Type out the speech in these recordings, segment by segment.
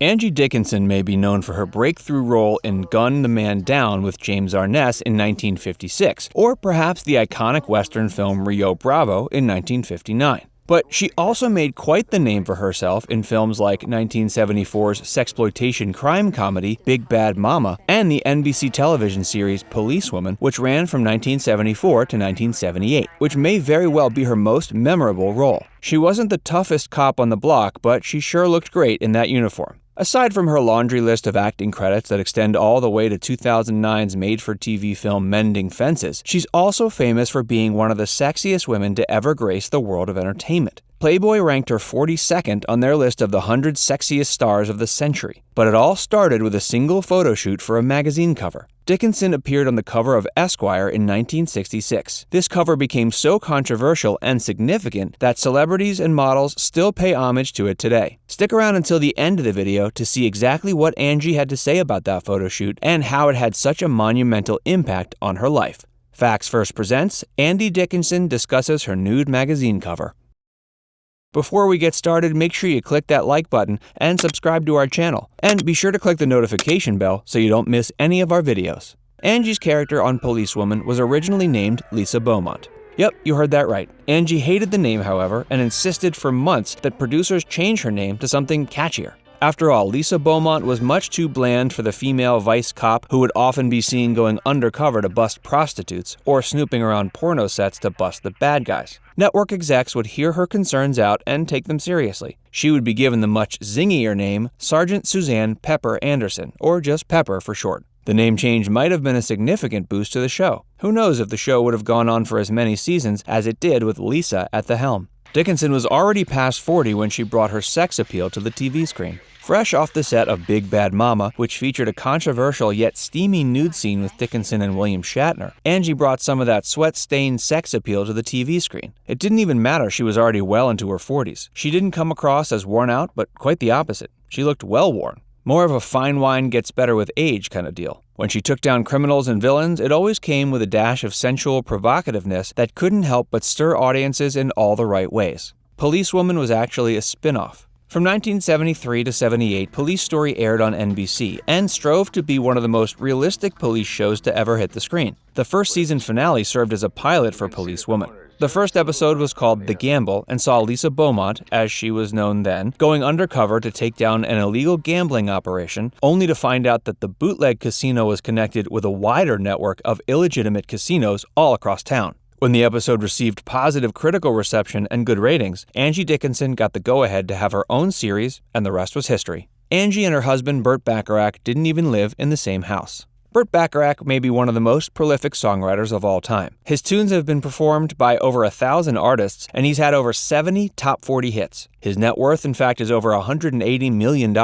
Angie Dickinson may be known for her breakthrough role in Gun the Man Down with James Arness in 1956, or perhaps the iconic Western film Rio Bravo in 1959. But she also made quite the name for herself in films like 1974's sexploitation crime comedy Big Bad Mama and the NBC television series Policewoman, which ran from 1974 to 1978, which may very well be her most memorable role. She wasn't the toughest cop on the block, but she sure looked great in that uniform. Aside from her laundry list of acting credits that extend all the way to 2009's made-for-TV film Mending Fences, she's also famous for being one of the sexiest women to ever grace the world of entertainment. Playboy ranked her 42nd on their list of the 100 sexiest stars of the century. But it all started with a single photo shoot for a magazine cover. Dickinson appeared on the cover of Esquire in 1966. This cover became so controversial and significant that celebrities and models still pay homage to it today. Stick around until the end of the video to see exactly what Angie had to say about that photo shoot and how it had such a monumental impact on her life. Facts First presents Angie Dickinson discusses her Nude magazine cover. Before we get started, make sure you click that like button and subscribe to our channel. And be sure to click the notification bell so you don't miss any of our videos. Angie's character on Policewoman was originally named Lisa Beaumont. Yep, you heard that right. Angie hated the name, however, and insisted for months that producers change her name to something catchier. After all, Lisa Beaumont was much too bland for the female vice cop who would often be seen going undercover to bust prostitutes or snooping around porno sets to bust the bad guys. Network execs would hear her concerns out and take them seriously. She would be given the much zingier name Sergeant Suzanne Pepper Anderson, or just Pepper for short. The name change might have been a significant boost to the show. Who knows if the show would have gone on for as many seasons as it did with Lisa at the helm. Dickinson was already past 40 when she brought her sex appeal to the TV screen. Fresh off the set of Big Bad Mama, which featured a controversial yet steamy nude scene with Dickinson and William Shatner, Angie brought some of that sweat-stained sex appeal to the TV screen. It didn't even matter she was already well into her 40s. She didn't come across as worn out, but quite the opposite. She looked well worn. More of a fine wine gets better with age kind of deal. When she took down criminals and villains, it always came with a dash of sensual provocativeness that couldn't help but stir audiences in all the right ways. Policewoman was actually a spin-off. From 1973 to 78, Police Story aired on NBC and strove to be one of the most realistic police shows to ever hit the screen. The first season finale served as a pilot for Policewoman. The first episode was called The Gamble and saw Lisa Beaumont, as she was known then, going undercover to take down an illegal gambling operation, only to find out that the bootleg casino was connected with a wider network of illegitimate casinos all across town. When the episode received positive critical reception and good ratings, Angie Dickinson got the go-ahead to have her own series, and the rest was history. Angie and her husband Burt Bacharach didn't even live in the same house. Burt Bacharach may be one of the most prolific songwriters of all time. His tunes have been performed by over 1,000 artists, and he's had over 70 top 40 hits. His net worth, in fact, is over $180 million.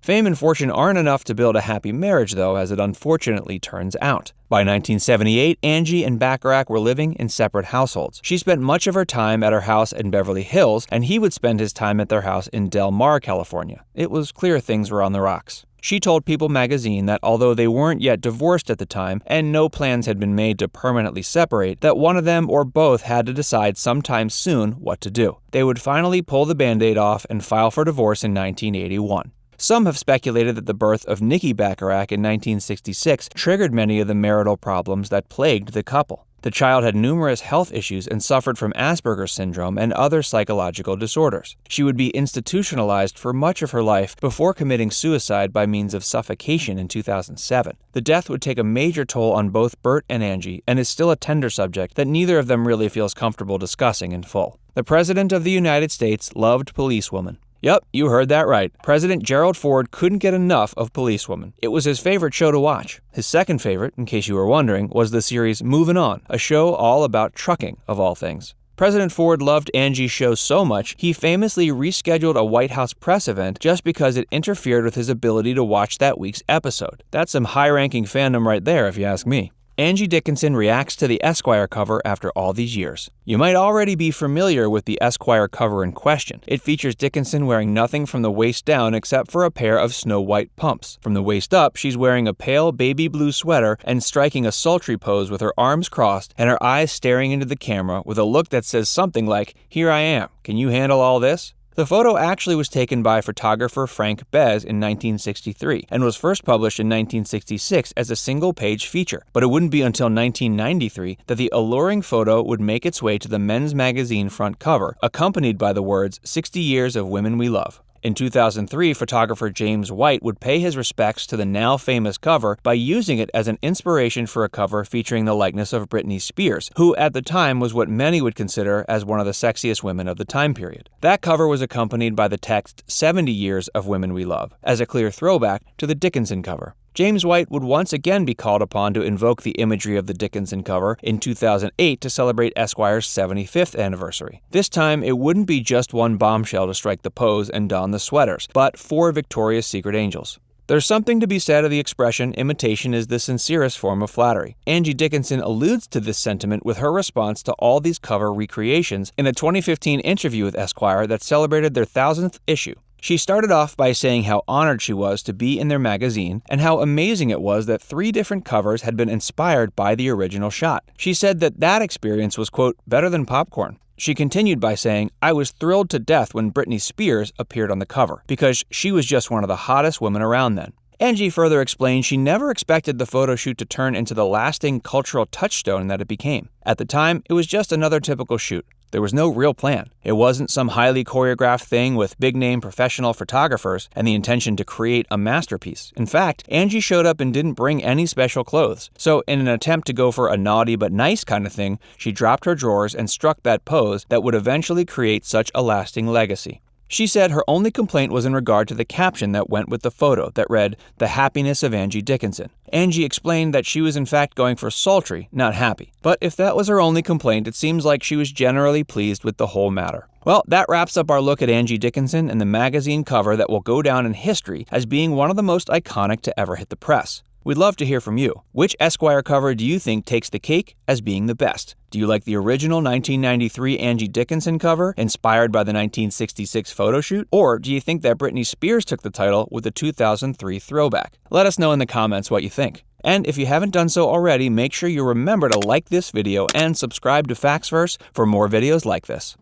Fame and fortune aren't enough to build a happy marriage, though, as it unfortunately turns out. By 1978, Angie and Bacharach were living in separate households. She spent much of her time at her house in Beverly Hills, and he would spend his time at their house in Del Mar, California. It was clear things were on the rocks. She told People magazine that although they weren't yet divorced at the time and no plans had been made to permanently separate, that one of them or both had to decide sometime soon what to do. They would finally pull the Band-Aid off and file for divorce in 1981. Some have speculated that the birth of Nikki Bacharach in 1966 triggered many of the marital problems that plagued the couple. The child had numerous health issues and suffered from Asperger's syndrome and other psychological disorders. She would be institutionalized for much of her life before committing suicide by means of suffocation in 2007. The death would take a major toll on both Burt and Angie and is still a tender subject that neither of them really feels comfortable discussing in full. The President of the United States loved Policewoman. Yep, you heard that right. President Gerald Ford couldn't get enough of Policewoman. It was his favorite show to watch. His second favorite, in case you were wondering, was the series Movin' On, a show all about trucking, of all things. President Ford loved Angie's show so much, he famously rescheduled a White House press event just because it interfered with his ability to watch that week's episode. That's some high-ranking fandom right there, if you ask me. Angie Dickinson reacts to the Esquire cover after all these years. You might already be familiar with the Esquire cover in question. It features Dickinson wearing nothing from the waist down except for a pair of snow-white pumps. From the waist up, she's wearing a pale baby blue sweater and striking a sultry pose with her arms crossed and her eyes staring into the camera with a look that says something like, "Here I am, can you handle all this?" The photo actually was taken by photographer Frank Bez in 1963 and was first published in 1966 as a single-page feature, but it wouldn't be until 1993 that the alluring photo would make its way to the men's magazine front cover, accompanied by the words, "60 Years of Women We Love." In 2003, photographer James White would pay his respects to the now famous cover by using it as an inspiration for a cover featuring the likeness of Britney Spears, who at the time was what many would consider as one of the sexiest women of the time period. That cover was accompanied by the text 70 Years of Women We Love, as a clear throwback to the Dickinson cover. James White would once again be called upon to invoke the imagery of the Dickinson cover in 2008 to celebrate Esquire's 75th anniversary. This time, it wouldn't be just one bombshell to strike the pose and don the sweaters, but 4 Victoria's Secret angels. There's something to be said of the expression, imitation is the sincerest form of flattery. Angie Dickinson alludes to this sentiment with her response to all these cover recreations in a 2015 interview with Esquire that celebrated their 1000th issue. She started off by saying how honored she was to be in their magazine and how amazing it was that 3 different covers had been inspired by the original shot. She said that experience was, quote, better than popcorn. She continued by saying, "I was thrilled to death when Britney Spears appeared on the cover, because she was just one of the hottest women around then." Angie further explained she never expected the photo shoot to turn into the lasting cultural touchstone that it became. At the time, it was just another typical shoot. There was no real plan. It wasn't some highly choreographed thing with big-name professional photographers and the intention to create a masterpiece. In fact, Angie showed up and didn't bring any special clothes. So in an attempt to go for a naughty but nice kind of thing, she dropped her drawers and struck that pose that would eventually create such a lasting legacy. She said her only complaint was in regard to the caption that went with the photo that read, "The Happiness of Angie Dickinson." Angie explained that she was in fact going for sultry, not happy. But if that was her only complaint, it seems like she was generally pleased with the whole matter. Well, that wraps up our look at Angie Dickinson and the magazine cover that will go down in history as being one of the most iconic to ever hit the press. We'd love to hear from you. Which Esquire cover do you think takes the cake as being the best? Do you like the original 1993 Angie Dickinson cover, inspired by the 1966 photo shoot? Or do you think that Britney Spears took the title with the 2003 throwback? Let us know in the comments what you think. And if you haven't done so already, make sure you remember to like this video and subscribe to Facts Verse for more videos like this.